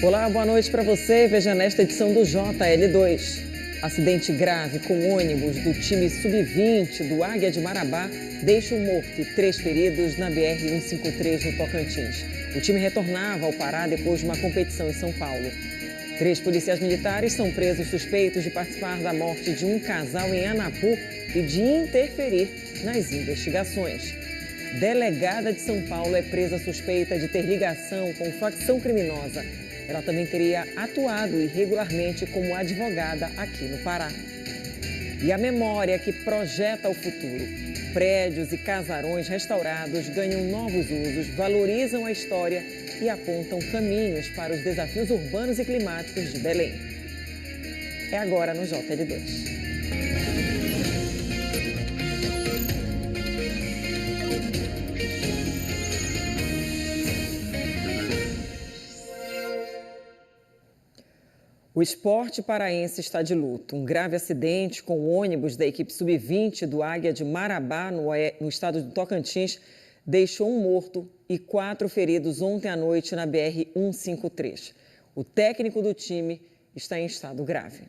Olá, boa noite para você. Veja nesta edição do JL2. Acidente grave com ônibus do time Sub-20 do Águia de Marabá deixa um morto e 3 feridos na BR-153 no Tocantins. O time retornava ao Pará depois de uma competição em São Paulo. 3 policiais militares são presos suspeitos de participar da morte de um casal em Anapu e de interferir nas investigações. Delegada de São Paulo é presa suspeita de ter ligação com facção criminosa. Ela também teria atuado irregularmente como advogada aqui no Pará. E a memória que projeta o futuro. Prédios e casarões restaurados ganham novos usos, valorizam a história e apontam caminhos para os desafios urbanos e climáticos de Belém. É agora no JL2. O esporte paraense está de luto. Um grave acidente com o ônibus da equipe Sub-20 do Águia de Marabá, no estado do Tocantins, deixou um morto e 4 feridos ontem à noite na BR-153. O técnico do time está em estado grave.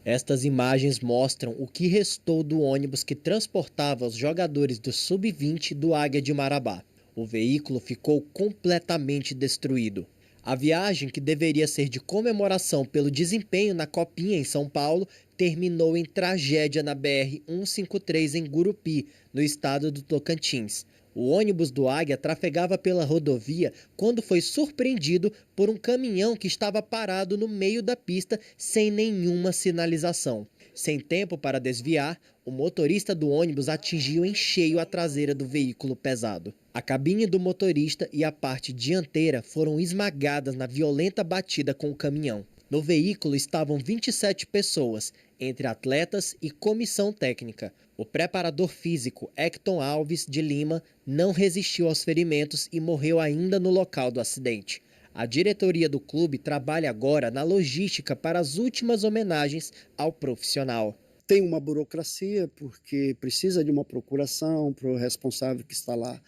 Estas imagens mostram o que restou do ônibus que transportava os jogadores do Sub-20 do Águia de Marabá. O veículo ficou completamente destruído. A viagem, que deveria ser de comemoração pelo desempenho na Copinha em São Paulo, terminou em tragédia na BR-153 em Gurupi, no estado do Tocantins. O ônibus do Águia trafegava pela rodovia quando foi surpreendido por um caminhão que estava parado no meio da pista sem nenhuma sinalização. Sem tempo para desviar, o motorista do ônibus atingiu em cheio a traseira do veículo pesado. A cabine do motorista e a parte dianteira foram esmagadas na violenta batida com o caminhão. No veículo estavam 27 pessoas, entre atletas e comissão técnica. O preparador físico Hector Alves de Lima não resistiu aos ferimentos e morreu ainda no local do acidente. A diretoria do clube trabalha agora na logística para as últimas homenagens ao profissional. Tem uma burocracia, porque precisa de uma procuração para o responsável que está lá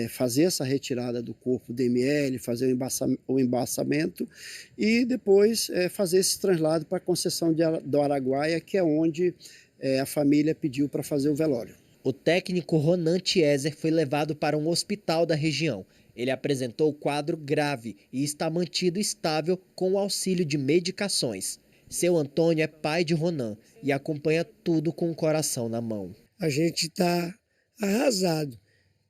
fazer essa retirada do corpo do ML, fazer o embaçamento e depois fazer esse translado para a concessão do Araguaia, que é onde a família pediu para fazer o velório. O técnico Ronan Tieser foi levado para um hospital da região. Ele apresentou quadro grave e está mantido estável com o auxílio de medicações. Seu Antônio é pai de Ronan e acompanha tudo com o coração na mão. A gente está arrasado,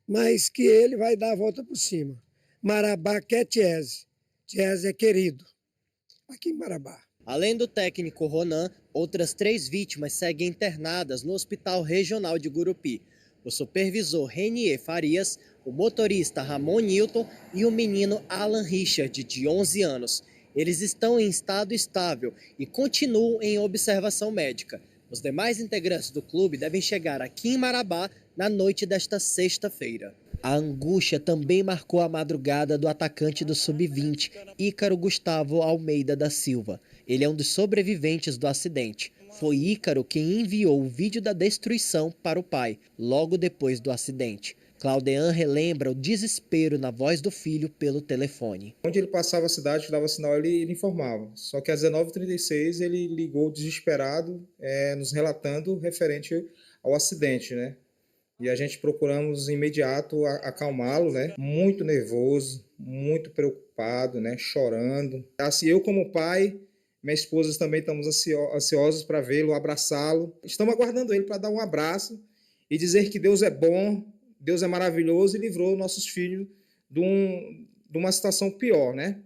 mas que ele vai dar a volta por cima. Marabá quer Tiese. Tiese é querido aqui em Marabá. Além do técnico Ronan, outras 3 vítimas seguem internadas no Hospital Regional de Gurupi. O supervisor Renier Farias, o motorista Ramon Newton e o menino Alan Richard, de 11 anos. Eles estão em estado estável e continuam em observação médica. Os demais integrantes do clube devem chegar aqui em Marabá na noite desta sexta-feira. A angústia também marcou a madrugada do atacante do Sub-20, Ícaro Gustavo Almeida da Silva. Ele é um dos sobreviventes do acidente. Foi Ícaro quem enviou o vídeo da destruição para o pai, logo depois do acidente. Claudean relembra o desespero na voz do filho pelo telefone. Onde ele passava a cidade, dava sinal, ele informava. Só que às 19h36 ele ligou desesperado, nos relatando referente ao acidente, né? E a gente procuramos imediato acalmá-lo, né? Muito nervoso, muito preocupado, né? Chorando. Assim, eu como pai, minha esposa também estamos ansiosos para vê-lo, abraçá-lo. Estamos aguardando ele para dar um abraço e dizer que Deus é bom, Deus é maravilhoso e livrou nossos filhos de uma situação pior, né?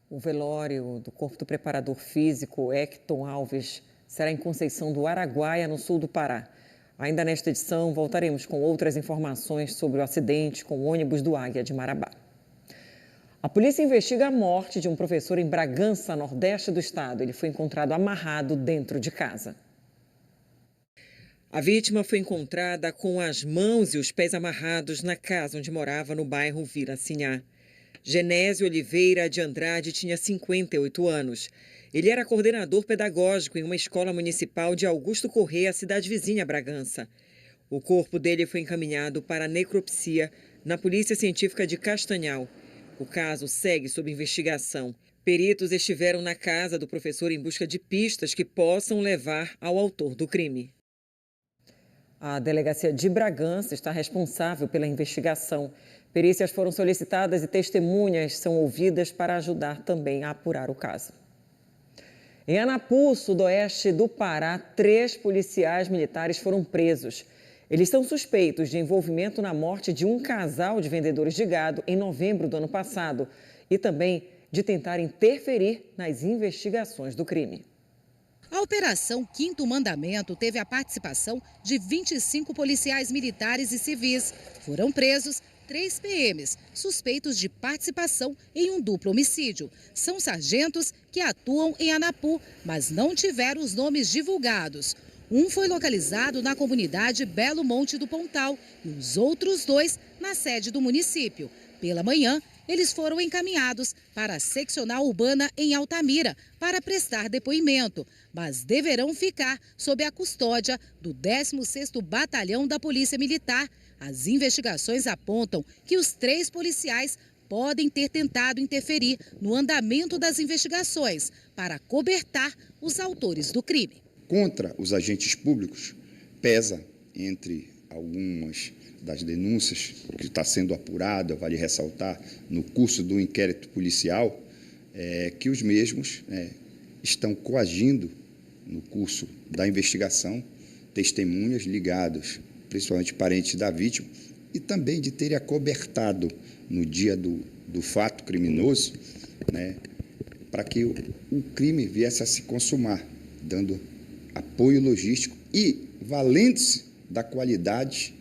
O velório do corpo do preparador físico Hector Alves será em Conceição do Araguaia, no sul do Pará. Ainda nesta edição, voltaremos com outras informações sobre o acidente com o ônibus do Águia de Marabá. A polícia investiga a morte de um professor em Bragança, nordeste do estado. Ele foi encontrado amarrado dentro de casa. A vítima foi encontrada com as mãos e os pés amarrados na casa onde morava no bairro Vila Sinhá. Genésio Oliveira de Andrade tinha 58 anos. Ele era coordenador pedagógico em uma escola municipal de Augusto Corrêa, cidade vizinha Bragança. O corpo dele foi encaminhado para necropsia na Polícia Científica de Castanhal. O caso segue sob investigação. Peritos estiveram na casa do professor em busca de pistas que possam levar ao autor do crime. A delegacia de Bragança está responsável pela investigação. Perícias foram solicitadas e testemunhas são ouvidas para ajudar também a apurar o caso. Em Anapu, sudoeste do Pará, 3 policiais militares foram presos. Eles são suspeitos de envolvimento na morte de um casal de vendedores de gado em novembro do ano passado e também de tentar interferir nas investigações do crime. A Operação Quinto Mandamento teve a participação de 25 policiais militares e civis. Foram presos 3 PMs, suspeitos de participação em um duplo homicídio. São sargentos que atuam em Anapu, mas não tiveram os nomes divulgados. Um foi localizado na comunidade Belo Monte do Pontal e os outros 2 na sede do município. Pela manhã, eles foram encaminhados para a seccional urbana em Altamira para prestar depoimento, mas deverão ficar sob a custódia do 16º Batalhão da Polícia Militar. As investigações apontam que os 3 policiais podem ter tentado interferir no andamento das investigações para cobertar os autores do crime. Contra os agentes públicos, pesa, entre algumas das denúncias que está sendo apurada, vale ressaltar, no curso do inquérito policial, que os mesmos estão coagindo, no curso da investigação, testemunhas ligadas, principalmente parentes da vítima, e também de terem acobertado no dia do fato criminoso, para que o crime viesse a se consumar, dando apoio logístico e valendo-se da qualidade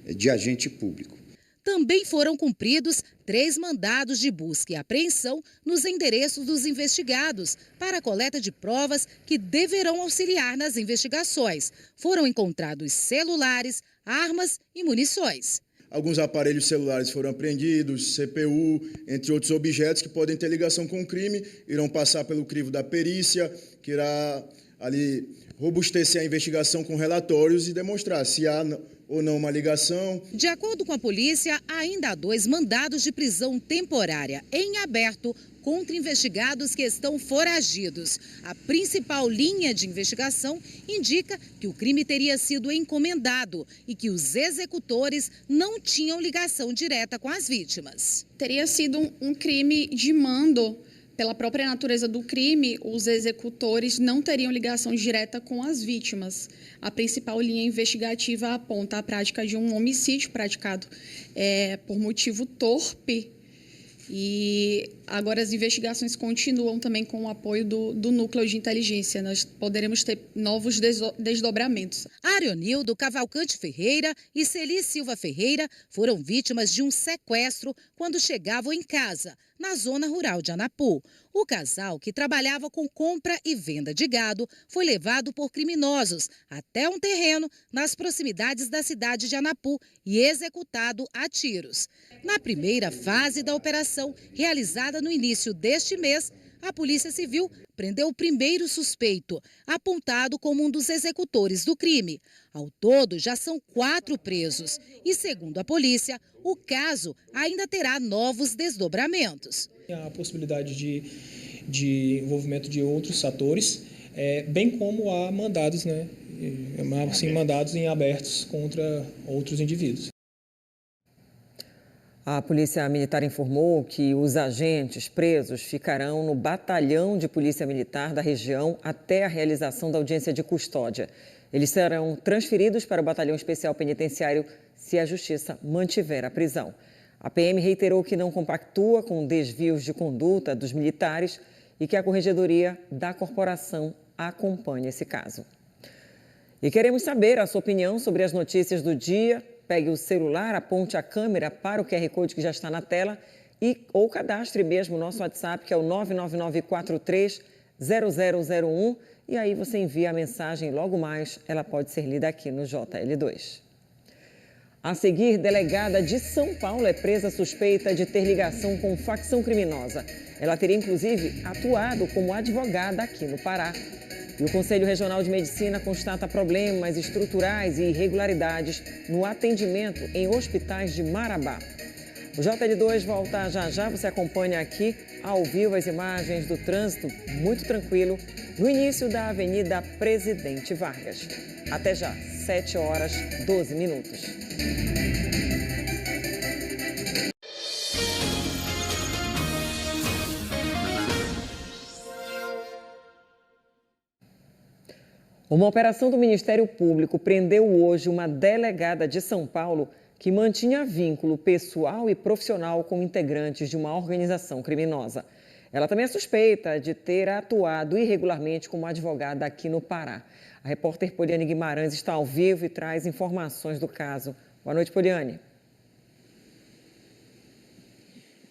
de agente público. Também foram cumpridos 3 mandados de busca e apreensão nos endereços dos investigados para a coleta de provas que deverão auxiliar nas investigações. Foram encontrados celulares, armas e munições. Alguns aparelhos celulares foram apreendidos, CPU, entre outros objetos que podem ter ligação com o crime, irão passar pelo crivo da perícia, que irá ali robustecer a investigação com relatórios e demonstrar se há ou não uma ligação. De acordo com a polícia, ainda há 2 mandados de prisão temporária em aberto contra investigados que estão foragidos. A principal linha de investigação indica que o crime teria sido encomendado e que os executores não tinham ligação direta com as vítimas. Teria sido um crime de mando. Pela própria natureza do crime, os executores não teriam ligação direta com as vítimas. A principal linha investigativa aponta a prática de um homicídio praticado por motivo torpe. E agora as investigações continuam também com o apoio do núcleo de inteligência. Nós poderemos ter novos desdobramentos. Arionildo Cavalcante Ferreira e Celi Silva Ferreira foram vítimas de um sequestro quando chegavam em casa, na zona rural de Anapu. O casal, que trabalhava com compra e venda de gado, foi levado por criminosos até um terreno nas proximidades da cidade de Anapu e executado a tiros. Na primeira fase da operação, realizada no início deste mês, a Polícia Civil prendeu o primeiro suspeito, apontado como um dos executores do crime. Ao todo, já são 4 presos. E, segundo a polícia, o caso ainda terá novos desdobramentos. A possibilidade de envolvimento de outros atores, bem como há mandados, mandados em abertos contra outros indivíduos. A Polícia Militar informou que os agentes presos ficarão no Batalhão de Polícia Militar da região até a realização da audiência de custódia. Eles serão transferidos para o Batalhão Especial Penitenciário se a Justiça mantiver a prisão. A PM reiterou que não compactua com desvios de conduta dos militares e que a Corregedoria da Corporação acompanha esse caso. E queremos saber a sua opinião sobre as notícias do dia. Pegue o celular, aponte a câmera para o QR Code que já está na tela ou cadastre mesmo o nosso WhatsApp, que é o 999430001. E aí você envia a mensagem, logo mais ela pode ser lida aqui no JL2. A seguir, delegada de São Paulo é presa suspeita de ter ligação com facção criminosa. Ela teria, inclusive, atuado como advogada aqui no Pará. E o Conselho Regional de Medicina constata problemas estruturais e irregularidades no atendimento em hospitais de Marabá. O JL2 volta já já, você acompanha aqui ao vivo as imagens do trânsito muito tranquilo no início da Avenida Presidente Vargas. Até já, 7h12. Uma operação do Ministério Público prendeu hoje uma delegada de São Paulo que mantinha vínculo pessoal e profissional com integrantes de uma organização criminosa. Ela também é suspeita de ter atuado irregularmente como advogada aqui no Pará. A repórter Poliane Guimarães está ao vivo e traz informações do caso. Boa noite, Poliane.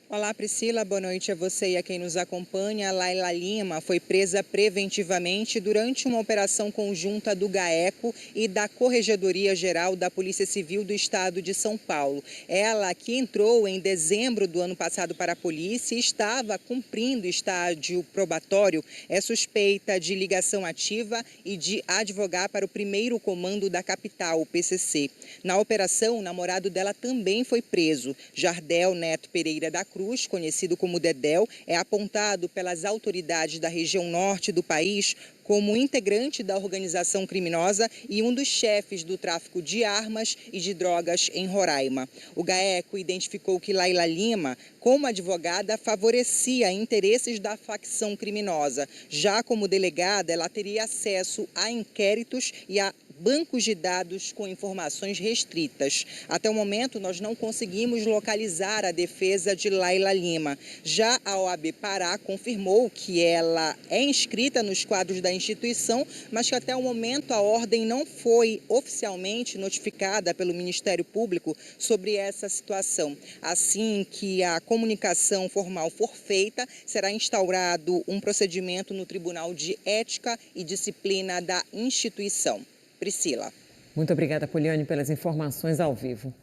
Olá, Priscila. Boa noite a você e a quem nos acompanha. Laila Lima foi presa preventivamente durante uma operação conjunta do GAECO e da Corregedoria Geral da Polícia Civil do Estado de São Paulo. Ela, que entrou em dezembro do ano passado para a polícia e estava cumprindo estágio probatório, é suspeita de ligação ativa e de advogar para o primeiro comando da capital, o PCC. Na operação, o namorado dela também foi preso. Jardel Neto Pereira da Cruz, conhecido como Dedéu, é apontado pelas autoridades da região norte do país como integrante da organização criminosa e um dos chefes do tráfico de armas e de drogas em Roraima. O GAECO identificou que Laila Lima, como advogada, favorecia interesses da facção criminosa. Já como delegada, ela teria acesso a inquéritos e a bancos de dados com informações restritas. Até o momento, nós não conseguimos localizar a defesa de Laila Lima. Já a OAB Pará confirmou que ela é inscrita nos quadros da instituição, mas que até o momento a ordem não foi oficialmente notificada pelo Ministério Público sobre essa situação. Assim que a comunicação formal for feita, será instaurado um procedimento no Tribunal de Ética e Disciplina da instituição. Priscila. Muito obrigada, Poliane, pelas informações ao vivo.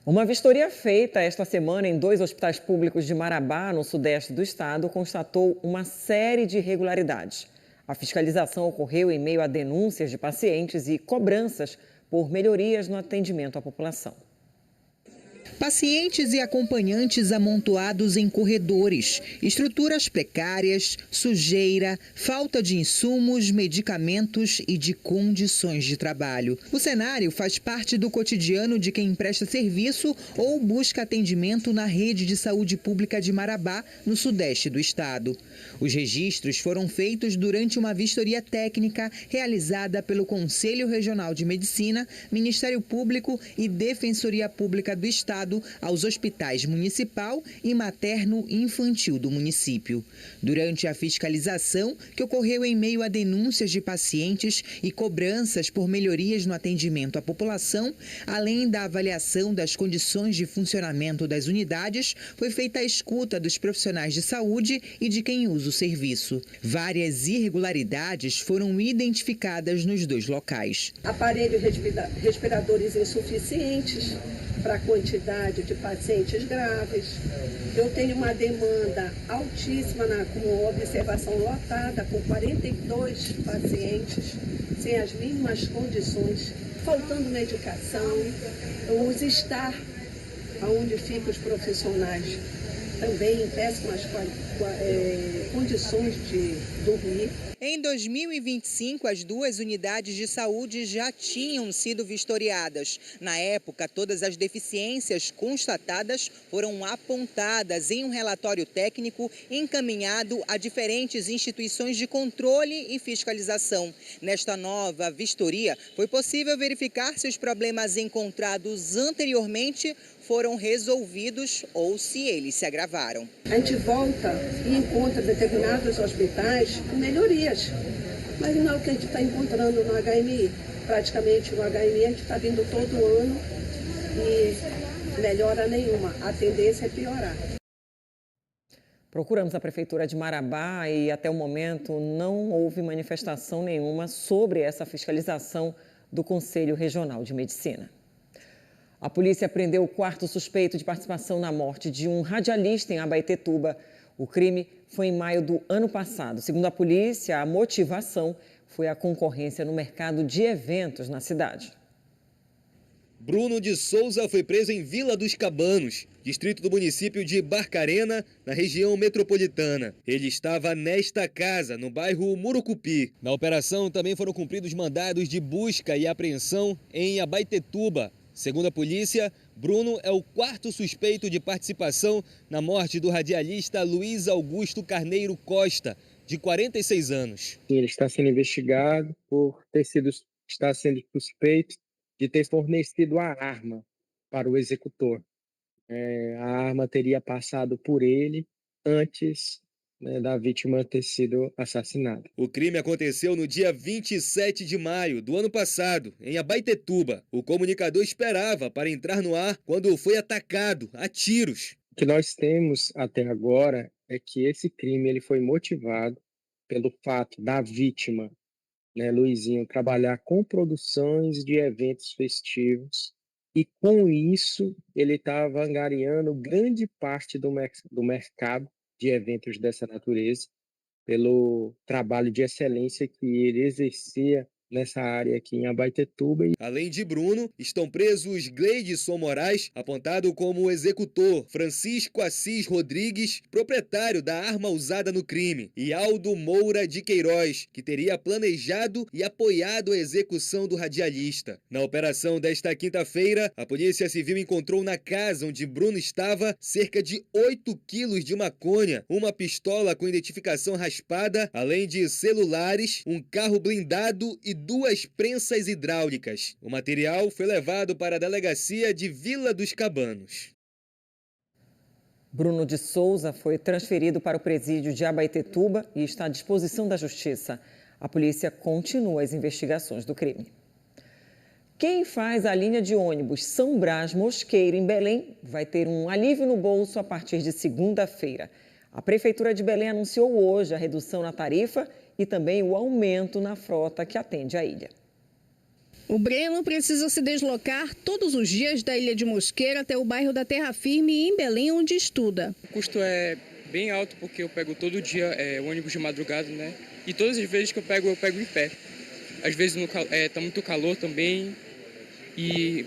Uma vistoria feita esta semana em 2 hospitais públicos de Marabá, no sudeste do estado, constatou uma série de irregularidades. A fiscalização ocorreu em meio a denúncias de pacientes e cobranças por melhorias no atendimento à população. Pacientes e acompanhantes amontoados em corredores, estruturas precárias, sujeira, falta de insumos, medicamentos e de condições de trabalho. O cenário faz parte do cotidiano de quem presta serviço ou busca atendimento na rede de saúde pública de Marabá, no sudeste do estado. Os registros foram feitos durante uma vistoria técnica realizada pelo Conselho Regional de Medicina, Ministério Público e Defensoria Pública do Estado aos hospitais municipal e materno e infantil do município. Durante a fiscalização, que ocorreu em meio a denúncias de pacientes e cobranças por melhorias no atendimento à população, além da avaliação das condições de funcionamento das unidades, foi feita a escuta dos profissionais de saúde e de quem usa o serviço. Várias irregularidades foram identificadas nos 2 locais. Aparelhos respiradores insuficientes para a quantidade de pacientes graves. Eu tenho uma demanda altíssima com observação lotada, com 42 pacientes, sem as mínimas condições, faltando medicação, os estar onde ficam os profissionais também em péssimas condições de dormir. Em 2025, as 2 unidades de saúde já tinham sido vistoriadas. Na época, todas as deficiências constatadas foram apontadas em um relatório técnico encaminhado a diferentes instituições de controle e fiscalização. Nesta nova vistoria, foi possível verificar se os problemas encontrados anteriormente foram resolvidos ou se eles se agravaram. A gente volta e encontra determinados hospitais com melhorias, mas não é o que a gente está encontrando no HMI. Praticamente no HMI a gente está vindo todo ano e melhora nenhuma, a tendência é piorar. Procuramos a Prefeitura de Marabá e até o momento não houve manifestação nenhuma sobre essa fiscalização do Conselho Regional de Medicina. A polícia prendeu o quarto suspeito de participação na morte de um radialista em Abaetetuba. O crime foi em maio do ano passado. Segundo a polícia, a motivação foi a concorrência no mercado de eventos na cidade. Bruno de Souza foi preso em Vila dos Cabanos, distrito do município de Barcarena, na região metropolitana. Ele estava nesta casa, no bairro Murucupi. Na operação também foram cumpridos mandados de busca e apreensão em Abaetetuba. Segundo a polícia, Bruno é o quarto suspeito de participação na morte do radialista Luiz Augusto Carneiro Costa, de 46 anos. Ele está sendo investigado por está sendo suspeito de ter fornecido a arma para o executor. A arma teria passado por ele antes da vítima ter sido assassinada. O crime aconteceu no dia 27 de maio do ano passado, em Abaetetuba. O comunicador esperava para entrar no ar quando foi atacado a tiros. O que nós temos até agora é que esse crime ele foi motivado pelo fato da vítima, Luizinho, trabalhar com produções de eventos festivos e com isso ele estava angariando grande parte do mercado de eventos dessa natureza pelo trabalho de excelência que ele exercia nessa área aqui em Abaetetuba. Além de Bruno, estão presos Gleidson Moraes, apontado como executor, Francisco Assis Rodrigues, proprietário da arma usada no crime, e Aldo Moura de Queiroz, que teria planejado e apoiado a execução do radialista. Na operação desta quinta-feira, a Polícia Civil encontrou na casa onde Bruno estava cerca de 8 quilos de maconha, uma pistola com identificação raspada, além de celulares, um carro blindado e 2 prensas hidráulicas. O material foi levado para a delegacia de Vila dos Cabanos. Bruno de Souza foi transferido para o presídio de Abaetetuba e está à disposição da Justiça. A polícia continua as investigações do crime. Quem faz a linha de ônibus São Brás Mosqueiro, em Belém, vai ter um alívio no bolso a partir de segunda-feira. A Prefeitura de Belém anunciou hoje a redução na tarifa e também o aumento na frota que atende a ilha. O Breno precisa se deslocar todos os dias da Ilha de Mosqueiro até o bairro da Terra Firme, em Belém, onde estuda. O custo é bem alto porque eu pego todo dia ônibus de madrugada, né? E todas as vezes que eu pego em pé. Às vezes tá muito calor também e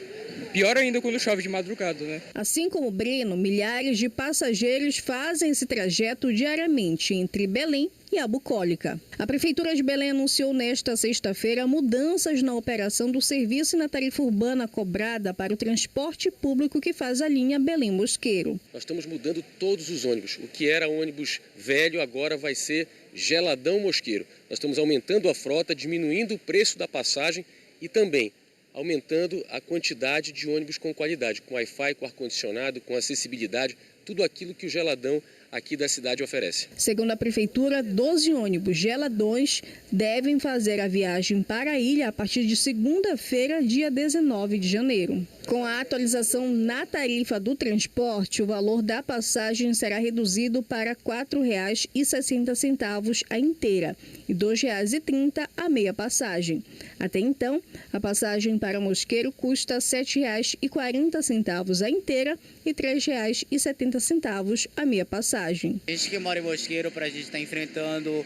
pior ainda quando chove de madrugada, né? Assim como o Breno, milhares de passageiros fazem esse trajeto diariamente entre Belém e a bucólica. A Prefeitura de Belém anunciou nesta sexta-feira mudanças na operação do serviço e na tarifa urbana cobrada para o transporte público que faz a linha Belém-Mosqueiro. Nós estamos mudando todos os ônibus. O que era ônibus velho agora vai ser Geladão Mosqueiro. Nós estamos aumentando a frota, diminuindo o preço da passagem e também aumentando a quantidade de ônibus com qualidade, com Wi-Fi, com ar-condicionado, com acessibilidade, tudo aquilo que o Geladão aqui da cidade oferece. Segundo a Prefeitura, 12 ônibus geladões devem fazer a viagem para a ilha a partir de segunda-feira, dia 19 de janeiro. Com a atualização na tarifa do transporte, o valor da passagem será reduzido para R$ 4,60 a inteira e R$ 2,30 a meia passagem. Até então, a passagem para Mosqueiro custa R$ 7,40 a inteira e R$ 3,70 a meia passagem. A gente que mora em Mosqueiro, pra gente estar enfrentando,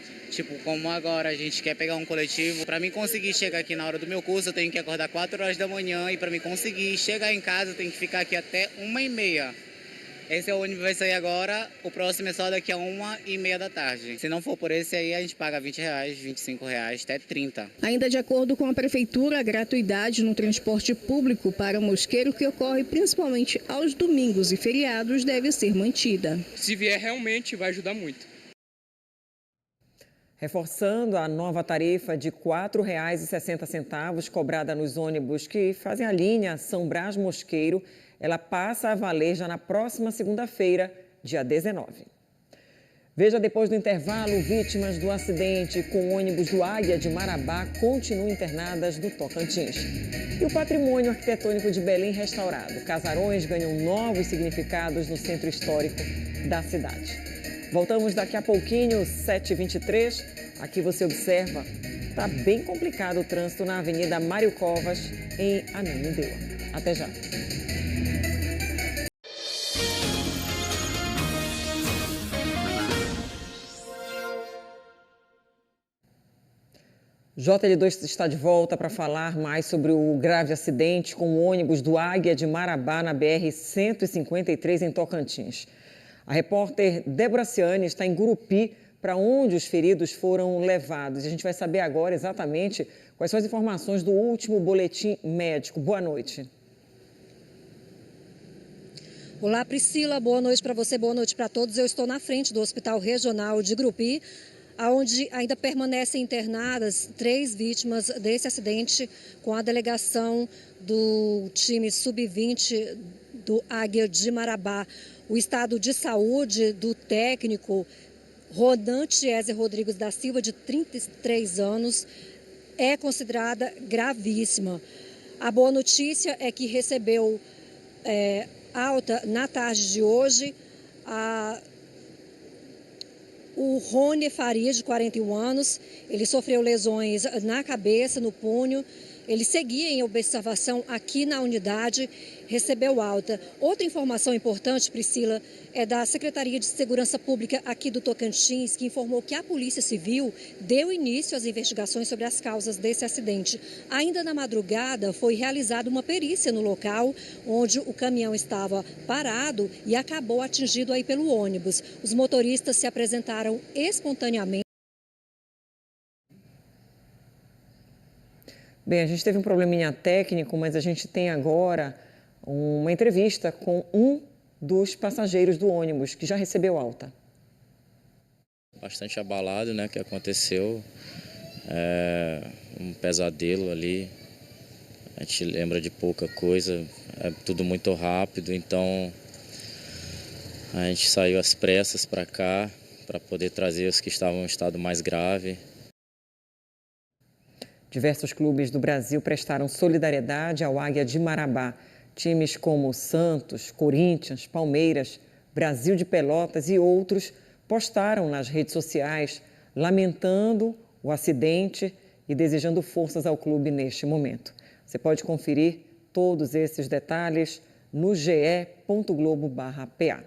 como agora, a gente quer pegar um coletivo. Para mim conseguir chegar aqui na hora do meu curso, eu tenho que acordar 4 horas da manhã e para mim conseguir chegar em casa, eu tenho que ficar aqui até 1h30. Esse é o ônibus que vai sair agora, o próximo é só daqui a 1h30 da tarde. Se não for por esse aí, a gente paga R$ 20, R$ 25, até R$ 30. Ainda de acordo com a Prefeitura, a gratuidade no transporte público para Mosqueiro, que ocorre principalmente aos domingos e feriados, deve ser mantida. Se vier, realmente vai ajudar muito. Reforçando a nova tarifa de R$ 4,60 cobrada nos ônibus que fazem a linha São Brás Mosqueiro, ela passa a valer já na próxima segunda-feira, dia 19. Veja depois do intervalo, vítimas do acidente com o ônibus do Águia de Marabá continuam internadas no Tocantins. E o patrimônio arquitetônico de Belém restaurado. Casarões ganham novos significados no centro histórico da cidade. Voltamos daqui a pouquinho, 7h23. Aqui você observa, está bem complicado o trânsito na Avenida Mário Covas, em Ananindeua. Até já. JL2 está de volta para falar mais sobre o grave acidente com o ônibus do Águia de Marabá na BR-153 em Tocantins. A repórter Débora Ciani está em Gurupi, para onde os feridos foram levados. E a gente vai saber agora exatamente quais são as informações do último boletim médico. Boa noite. Olá, Priscila. Boa noite para você, boa noite para todos. Eu estou na frente do Hospital Regional de Gurupi, onde ainda permanecem internadas 3 vítimas desse acidente, com a delegação do time sub-20 do Águia de Marabá. O estado de saúde do técnico Ronan Tiese Rodrigues da Silva, de 33 anos, é considerada gravíssima. A boa notícia é que recebeu alta na tarde de hoje o Rony Faria, de 41 anos. Ele sofreu lesões na cabeça, no punho. Ele seguia em observação aqui na unidade, recebeu alta. Outra informação importante, Priscila, é da Secretaria de Segurança Pública aqui do Tocantins, que informou que a Polícia Civil deu início às investigações sobre as causas desse acidente. Ainda na madrugada, foi realizada uma perícia no local, onde o caminhão estava parado e acabou atingido aí pelo ônibus. Os motoristas se apresentaram espontaneamente. Bem, a gente teve um probleminha técnico, mas a gente tem agora uma entrevista com um dos passageiros do ônibus, que já recebeu alta. Bastante abalado, né, que aconteceu. Um pesadelo ali. A gente lembra de pouca coisa, é tudo muito rápido, então a gente saiu às pressas para cá, para poder trazer os que estavam em estado mais grave. Diversos clubes do Brasil prestaram solidariedade ao Águia de Marabá. Times como Santos, Corinthians, Palmeiras, Brasil de Pelotas e outros postaram nas redes sociais lamentando o acidente e desejando forças ao clube neste momento. Você pode conferir todos esses detalhes no ge.globo/PA.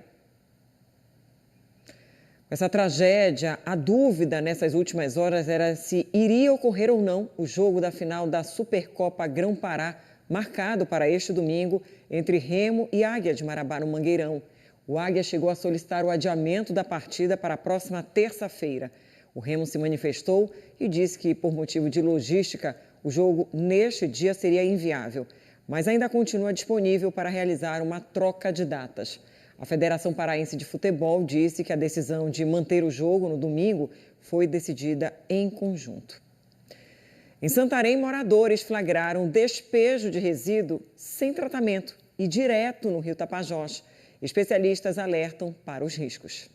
Essa tragédia, a dúvida nessas últimas horas era se iria ocorrer ou não o jogo da final da Supercopa Grão-Pará, marcado para este domingo entre Remo e Águia de Marabá, no Mangueirão. O Águia chegou a solicitar o adiamento da partida para a próxima terça-feira. O Remo se manifestou e disse que, por motivo de logística, o jogo neste dia seria inviável, mas ainda continua disponível para realizar uma troca de datas. A Federação Paraense de Futebol disse que a decisão de manter o jogo no domingo foi decidida em conjunto. Em Santarém, moradores flagraram despejo de resíduo sem tratamento e direto no rio Tapajós. Especialistas alertam para os riscos.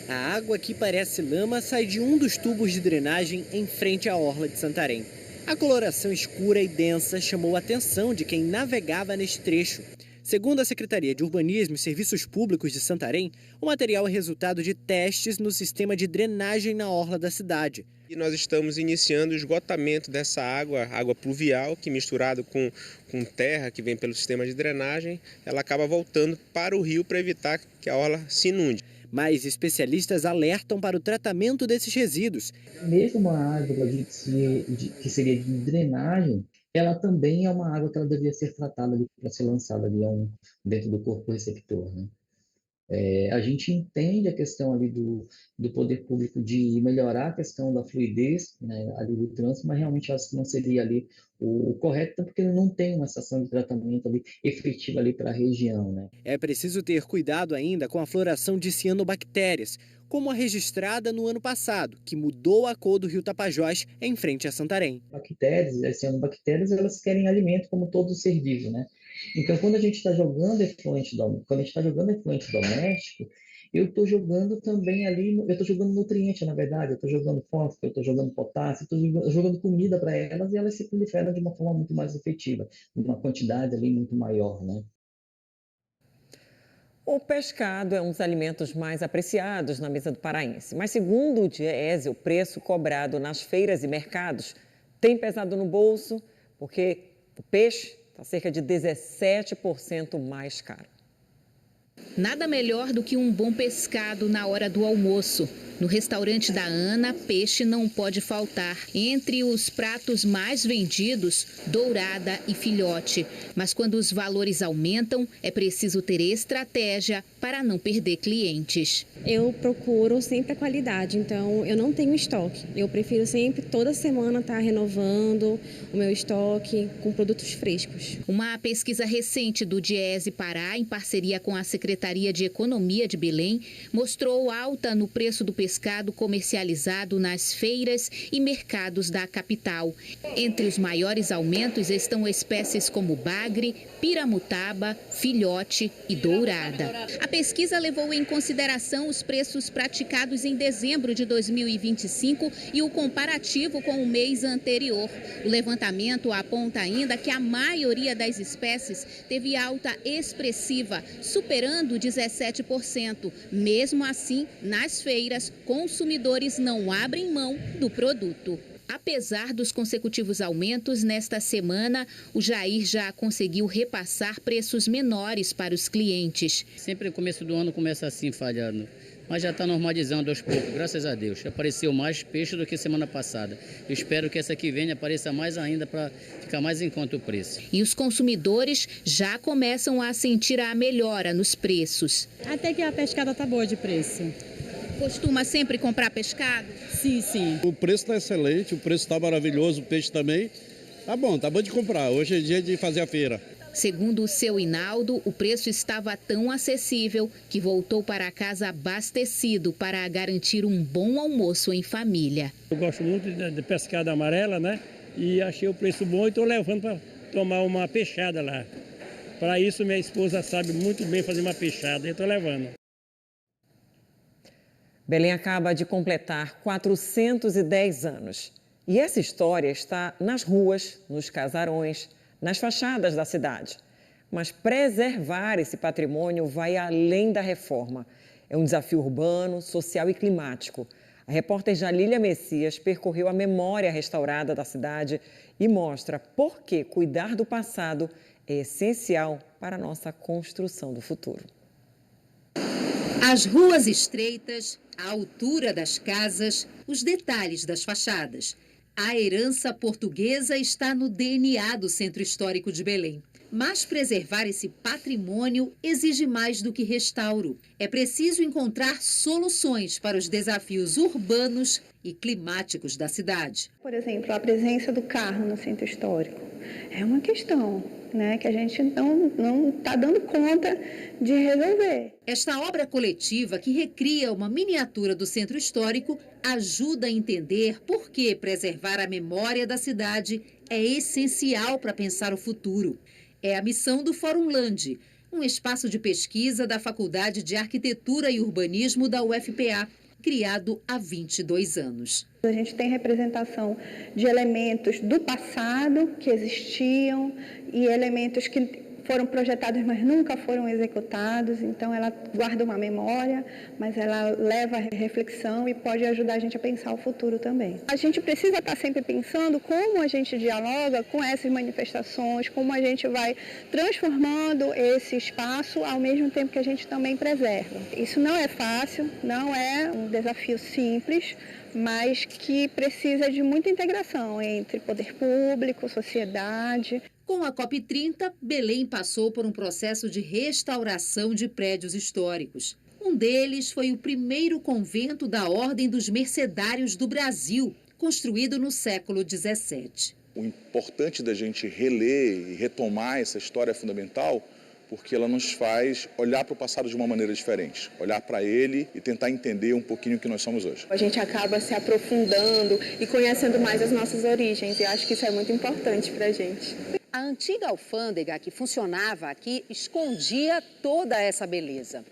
A água que parece lama sai de um dos tubos de drenagem em frente à orla de Santarém. A coloração escura e densa chamou a atenção de quem navegava neste trecho. Segundo a Secretaria de Urbanismo e Serviços Públicos de Santarém, o material é resultado de testes no sistema de drenagem na orla da cidade. E nós estamos iniciando o esgotamento dessa água pluvial, que misturado com terra que vem pelo sistema de drenagem, ela acaba voltando para o rio para evitar que a orla se inunde. Mas especialistas alertam para o tratamento desses resíduos. Mesmo uma água que seria de drenagem, ela também é uma água que ela deveria ser tratada para ser lançada ali dentro do corpo receptor, né? A gente entende a questão ali do poder público de melhorar a questão da fluidez, né, ali do trânsito, mas realmente acho que não seria ali o correto, porque ele não tem uma estação de tratamento ali efetiva ali para a região, né? É preciso ter cuidado ainda com a floração de cianobactérias, como a registrada no ano passado, que mudou a cor do rio Tapajós em frente a Santarém. As cianobactérias, elas querem alimento como todo ser vivo, né? Então, quando a gente está jogando efluente doméstico, eu estou jogando também ali, eu estou jogando nutriente, na verdade, eu estou jogando fósforo, eu estou jogando potássio, estou jogando comida para elas e elas se proliferam de uma forma muito mais efetiva, uma quantidade ali muito maior, né? O pescado é um dos alimentos mais apreciados na mesa do paraense, mas segundo o Diese, o preço cobrado nas feiras e mercados tem pesado no bolso, porque o peixe está cerca de 17% mais caro. Nada melhor do que um bom pescado na hora do almoço. No restaurante da Ana, peixe não pode faltar. Entre os pratos mais vendidos, dourada e filhote. Mas quando os valores aumentam, é preciso ter estratégia para não perder clientes. Eu procuro sempre a qualidade, então eu não tenho estoque. Eu prefiro sempre, toda semana, estar renovando o meu estoque com produtos frescos. Uma pesquisa recente do Diese Pará, em parceria com a Secretaria de Economia de Belém, mostrou alta no preço do pescado comercializado nas feiras e mercados da capital. Entre os maiores aumentos estão espécies como bagre, piramutaba, filhote e dourada. A pesquisa levou em consideração os preços praticados em dezembro de 2025 e o comparativo com o mês anterior. O levantamento aponta ainda que a maioria das espécies teve alta expressiva, superando 17%. Mesmo assim, nas feiras, consumidores não abrem mão do produto. Apesar dos consecutivos aumentos, nesta semana, o Jair já conseguiu repassar preços menores para os clientes. Sempre no começo do ano começa assim, falhando. Mas já está normalizando aos poucos, graças a Deus. Apareceu mais peixe do que semana passada. Eu espero que essa que vem apareça mais ainda para ficar mais em conta o preço. E os consumidores já começam a sentir a melhora nos preços. Até que a pescada está boa de preço. Costuma sempre comprar pescado? Sim, sim. O preço está excelente, o preço está maravilhoso, o peixe também. Tá bom de comprar. Hoje é dia de fazer a feira. Segundo o seu Hinaldo, o preço estava tão acessível que voltou para casa abastecido para garantir um bom almoço em família. Eu gosto muito de pescada amarela, né? E achei o preço bom e estou levando para tomar uma peixada lá. Para isso, minha esposa sabe muito bem fazer uma peixada e estou levando. Belém acaba de completar 410 anos. E essa história está nas ruas, nos casarões, nas fachadas da cidade. Mas preservar esse patrimônio vai além da reforma. É um desafio urbano, social e climático. A repórter Jalília Messias percorreu a memória restaurada da cidade e mostra por que cuidar do passado é essencial para a nossa construção do futuro. As ruas estreitas, a altura das casas, os detalhes das fachadas. A herança portuguesa está no DNA do Centro Histórico de Belém. Mas preservar esse patrimônio exige mais do que restauro. É preciso encontrar soluções para os desafios urbanos e climáticos da cidade. Por exemplo, a presença do carro no Centro Histórico é uma questão, né, que a gente não está dando conta de resolver. Esta obra coletiva, que recria uma miniatura do Centro Histórico, ajuda a entender por que preservar a memória da cidade é essencial para pensar o futuro. É a missão do Fórum Land, um espaço de pesquisa da Faculdade de Arquitetura e Urbanismo da UFPA, criado há 22 anos. A gente tem representação de elementos do passado que existiam e elementos que foram projetados, mas nunca foram executados. Então, ela guarda uma memória, mas ela leva a reflexão e pode ajudar a gente a pensar o futuro também. A gente precisa estar sempre pensando como a gente dialoga com essas manifestações, como a gente vai transformando esse espaço ao mesmo tempo que a gente também preserva. Isso não é fácil, não é um desafio simples, mas que precisa de muita integração entre poder público, sociedade. Com a COP30, Belém passou por um processo de restauração de prédios históricos. Um deles foi o primeiro convento da Ordem dos Mercedários do Brasil, construído no século XVII. O importante da gente reler e retomar essa história é fundamental, porque ela nos faz olhar para o passado de uma maneira diferente, olhar para ele e tentar entender um pouquinho o que nós somos hoje. A gente acaba se aprofundando e conhecendo mais as nossas origens, e acho que isso é muito importante para a gente. A antiga alfândega que funcionava aqui escondia toda essa beleza.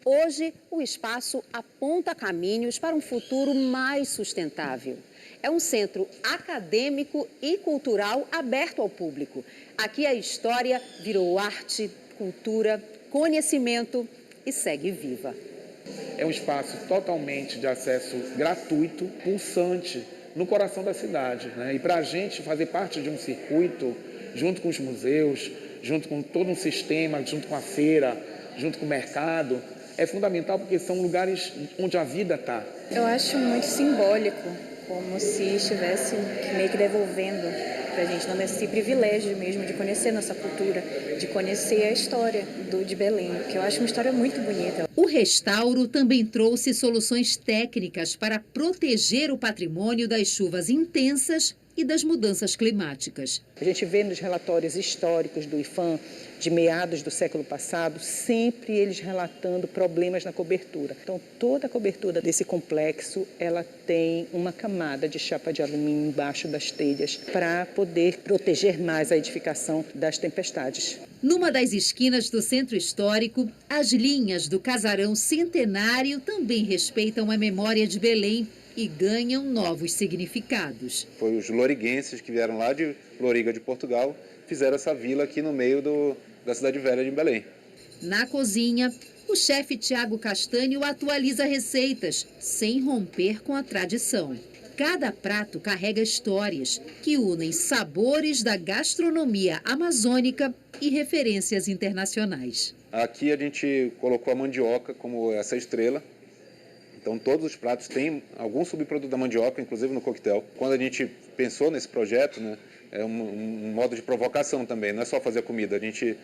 Hoje, o espaço aponta caminhos para um futuro mais sustentável. É um centro acadêmico e cultural aberto ao público. Aqui a história virou arte, cultura, conhecimento e segue viva. É um espaço totalmente de acesso gratuito, pulsante, no coração da cidade, né? E para a gente fazer parte de um circuito, junto com os museus, junto com todo um sistema, junto com a feira, junto com o mercado, é fundamental porque são lugares onde a vida está. Eu acho muito simbólico, como se estivesse meio que devolvendo para a gente, dando esse privilégio mesmo de conhecer nossa cultura, de conhecer a história de Belém, que eu acho uma história muito bonita. O restauro também trouxe soluções técnicas para proteger o patrimônio das chuvas intensas e das mudanças climáticas. A gente vê nos relatórios históricos do IPHAN, de meados do século passado, sempre eles relatando problemas na cobertura. Então, toda a cobertura desse complexo, ela tem uma camada de chapa de alumínio embaixo das telhas para poder proteger mais a edificação das tempestades. Numa das esquinas do centro histórico, as linhas do casarão centenário também respeitam a memória de Belém e ganham novos significados. Foi os loriguenses que vieram lá de Loriga de Portugal, fizeram essa vila aqui no meio da cidade velha de Belém. Na cozinha, o chefe Tiago Castanho atualiza receitas, sem romper com a tradição. Cada prato carrega histórias que unem sabores da gastronomia amazônica e referências internacionais. Aqui a gente colocou a mandioca como essa estrela. Então, todos os pratos têm algum subproduto da mandioca, inclusive no coquetel. Quando a gente pensou nesse projeto, né, é um modo de provocação também, não é só fazer comida, a gente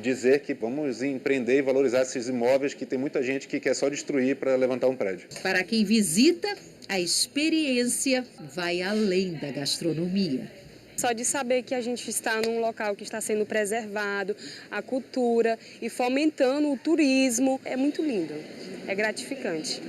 dizer que vamos empreender e valorizar esses imóveis que tem muita gente que quer só destruir para levantar um prédio. Para quem visita, a experiência vai além da gastronomia. Só de saber que a gente está num local que está sendo preservado, a cultura e fomentando o turismo, é muito lindo, é gratificante.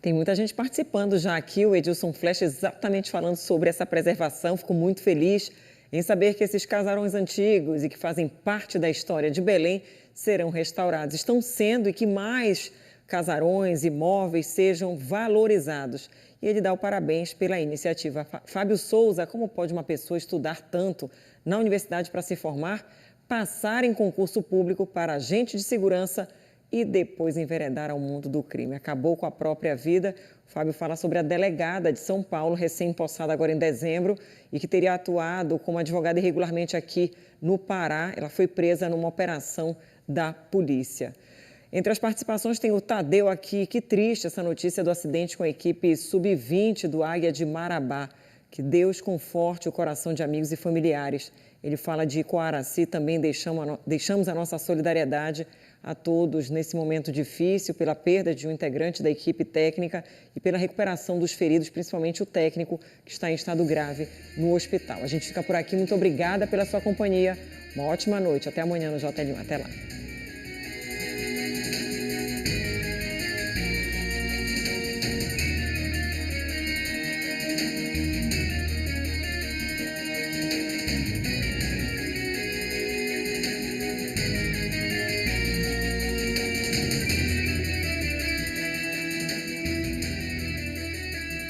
Tem muita gente participando já aqui, o Edilson Flecha exatamente falando sobre essa preservação. Fico muito feliz em saber que esses casarões antigos e que fazem parte da história de Belém serão restaurados. Estão sendo, e que mais casarões, imóveis sejam valorizados. E ele dá o parabéns pela iniciativa. Fábio Souza, como pode uma pessoa estudar tanto na universidade para se formar, passar em concurso público para agente de segurança e depois enveredar ao mundo do crime? Acabou com a própria vida. O Fábio fala sobre a delegada de São Paulo, recém-possada agora em dezembro, e que teria atuado como advogada irregularmente aqui no Pará. Ela foi presa numa operação da polícia. Entre as participações tem o Tadeu aqui. Que triste essa notícia do acidente com a equipe sub-20 do Águia de Marabá. Que Deus conforte o coração de amigos e familiares. Ele fala de Coaraci, também deixamos a nossa solidariedade a todos nesse momento difícil, pela perda de um integrante da equipe técnica e pela recuperação dos feridos, principalmente o técnico, que está em estado grave no hospital. A gente fica por aqui. Muito obrigada pela sua companhia. Uma ótima noite. Até amanhã no JL1. Até lá.